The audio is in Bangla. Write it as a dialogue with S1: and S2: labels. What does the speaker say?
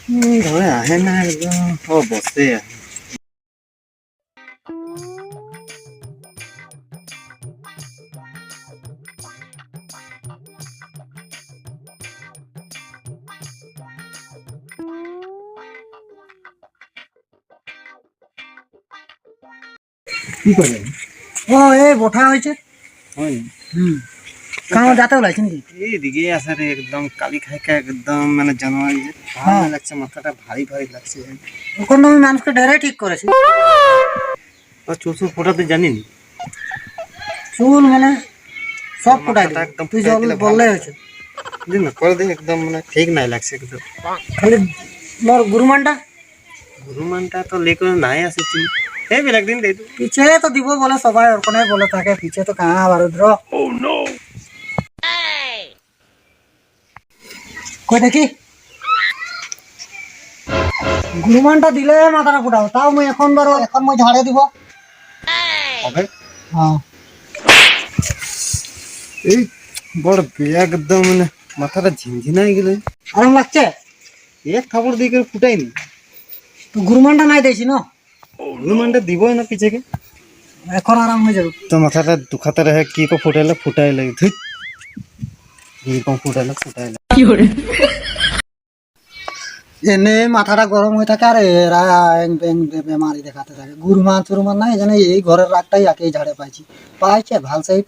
S1: ঘরে আহে না একদম বসে কি করলেন?
S2: ও এই বঠা হয়েছে।
S1: হয়
S2: কারণ যাতে লাগছে নাকি?
S1: এইদিকে আছে রে, একদম কালি খাইকা একদম মানে জানুয়ারি ভালো লাগছে, মাথাটা ভারী ভারী লাগছে।
S2: ওখানে আমি মানুষকে ডাইরেক্ট ঠিক করেছি।
S1: চুল চুল ফোটাতে জানিনি,
S2: চুল মানে সব ফুটাই
S1: মাথাটা
S2: দেবো,
S1: একদম
S2: তুই
S1: ফুটাই
S2: জল
S1: দিলে
S2: বললে
S1: ভালো।
S2: হয়েছে।
S1: দিন না করে দেখি, একদম মানে ঠিক নাই লাগছে একদম।
S2: খালি মোর গুরুমানটা
S1: হনুমানটা তো লেকরে নাই আছে চিনি, এই বেলাক দিন দে
S2: পিছে তো দিব বলে সবাই ওখানে বলে থাকে, পিছে তো কাহা বারুদ্র কই দেখি। গুরুমানটা দিলে মাথাটা ফুটাও, তাও মুই এখন ধরো এখন মুই ঝাড়ে দিব।
S1: হবে।
S2: হ্যাঁ
S1: এই বড় একদম মানে মাথাটা ঝিনঝিনাই গেলে,
S2: আরাম লাগছে।
S1: এক খাবার দিকে ফুটাইনি।
S2: তো গুরুমানটা নাই দিয়েছি না,
S1: হনুমানটা দিবই না পিছেকে,
S2: এখন আরাম হয়ে যাবে।
S1: তো মাথাটা দুখাতে রহে কি কো ফুটাইলে ফুটাইলে ধুই কি কো ফুটাইলে ফুটাইলে
S2: এনে মাথাটা গরম হয়ে থাকে আর এরা বেমারি দেখাতে থাকে। গুরুমান চুরমান নাই, এই জন্য এই ঘরের রাগটাই একেই ঝাড়ে পাইছি পাইছে ভাল সেই